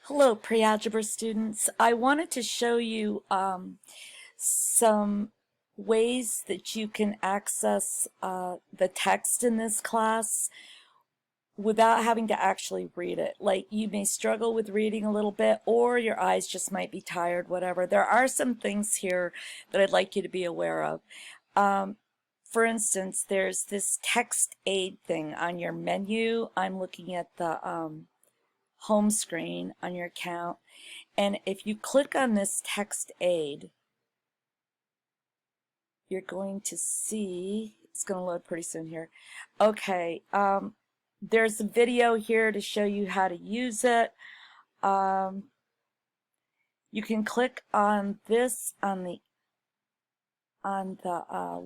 Hello, pre-algebra students. I wanted to show you some ways that you can access the text in this class without having to actually read it. Like, you may struggle with reading a little bit, or your eyes just might be tired, whatever. There are some things here that I'd like you to be aware of. For instance, there's this text aid thing on your menu. I'm looking at the home screen on your account, and if you click on this text aid, you're going to see it's going to load pretty soon here. Okay, there's a video here to show you how to use it. You can click on this on the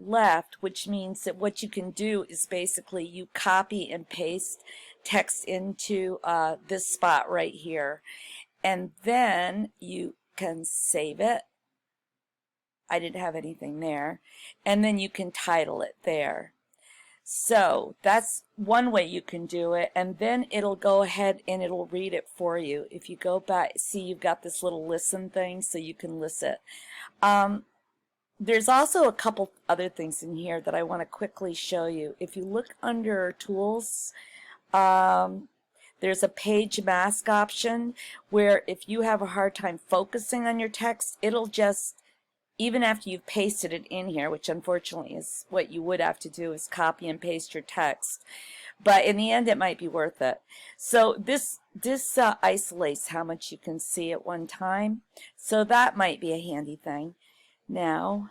left, which means that what you can do is basically you copy and paste text into this spot right here, and then you can save it. I didn't have anything there, and then you can title it there. So that's one way you can do it, and then it'll go ahead and it'll read it for you. If you go back, see you've got this little listen thing, so you can listen. There's also a couple other things in here that I want to quickly show you. If you look under Tools, there's a page mask option where if you have a hard time focusing on your text, it'll just, even after you've pasted it in here, which unfortunately is what you would have to do, is copy and paste your text. But in the end, it might be worth it. So this isolates how much you can see at one time. So that might be a handy thing. Now,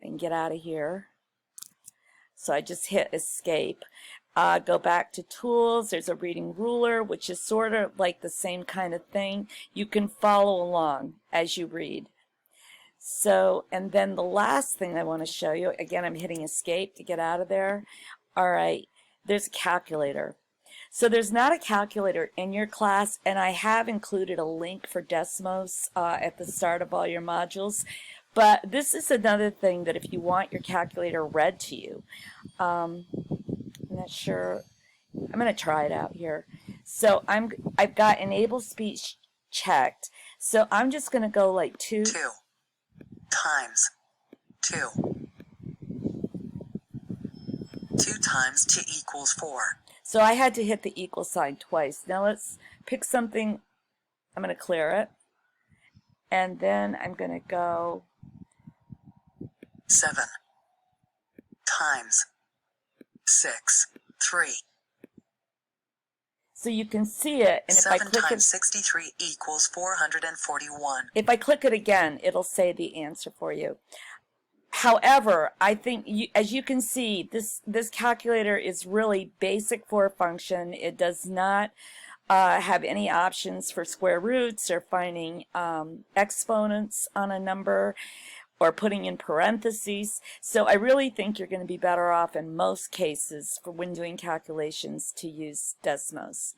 I can get out of here. So I just hit escape. Go back to Tools. There's a reading ruler, which is sort of like the same kind of thing. You can follow along as you read. So, and then the last thing I want to show you, again, I'm hitting escape to get out of there. All right, there's a calculator. So there's not a calculator in your class, and I have included a link for Desmos at the start of all your modules. But this is another thing that if you want your calculator read to you, I'm not sure. I'm going to try it out here. So I've got enable speech checked. So I'm just going to go like 2 times 2. 2 times 2 equals 4. So I had to hit the equal sign twice. Now let's pick something. I'm going to clear it. And then I'm going to go 7 times 6, 3. So you can see it, and if I 7 click times it, 63 equals 441. if I click it again, it'll say the answer for you. However, I think, as you can see, this calculator is really basic for a function. It does not have any options for square roots or finding exponents on a number or putting in parentheses. So I really think you're going to be better off in most cases for when doing calculations to use Desmos.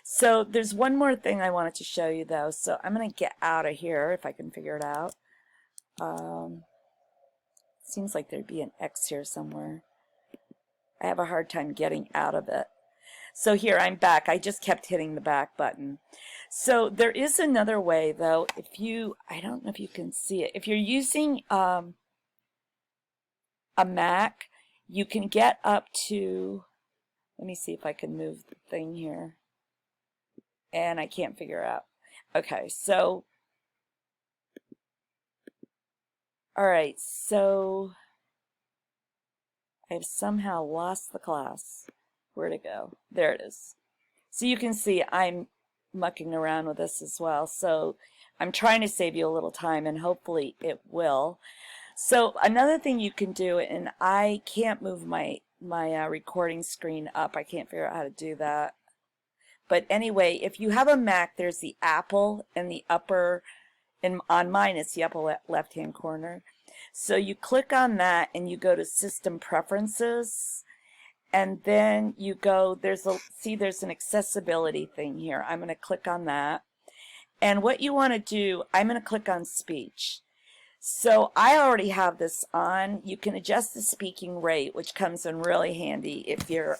So there's one more thing I wanted to show you though. So I'm going to get out of here if I can figure it out. Seems like there'd be an X here somewhere. I have a hard time getting out of it. So here, I'm back. I just kept hitting the back button. So there is another way, though. If you, I don't know if you can see it. If you're using a Mac, you can get up to, let me see if I can move the thing here. And I can't figure out. Okay, so, all right, so I've somehow lost the class. Where'd it go? There it is. So you can see I'm mucking around with this as well. So I'm trying to save you a little time, and hopefully it will. So another thing you can do, and I can't move my recording screen up. I can't figure out how to do that. But anyway, if you have a Mac, there's the Apple in the upper, and on mine it's the upper left-hand corner. So you click on that and you go to System Preferences. And then you go, there's an accessibility thing here. I'm going to click on that. And what you want to do, I'm going to click on speech. So I already have this on. You can adjust the speaking rate, which comes in really handy if you're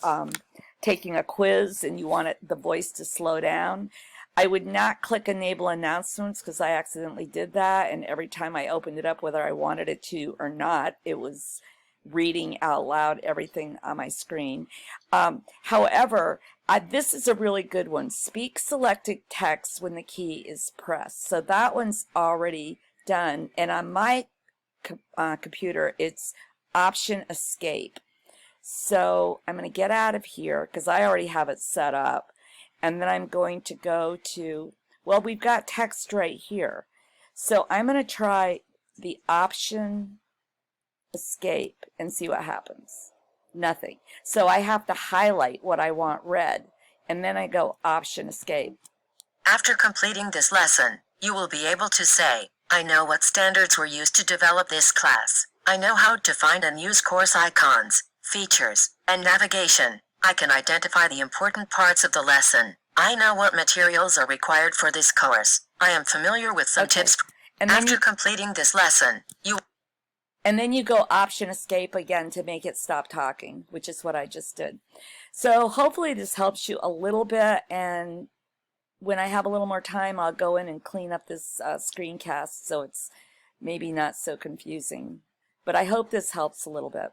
taking a quiz and you want the voice to slow down. I would not click enable announcements because I accidentally did that, and every time I opened it up, whether I wanted it to or not, it was reading out loud everything on my screen. However, this is a really good one. Speak selected text when the key is pressed. So that one's already done, and on my computer, it's Option Escape. So I'm going to get out of here because I already have it set up. And then I'm going to go to, well, we've got text right here. So I'm going to try the Option Escape and see what happens. Nothing. So I have to highlight what I want read. And then I go Option Escape. After completing this lesson, you will be able to say, I know what standards were used to develop this class. I know how to find and use course icons, features, and navigation. I can identify the important parts of the lesson. I know what materials are required for this course. I am familiar with some tips. And then After completing this lesson, and then you go Option Escape again to make it stop talking, which is what I just did. So hopefully this helps you a little bit, and when I have a little more time, I'll go in and clean up this screencast so it's maybe not so confusing. But I hope this helps a little bit.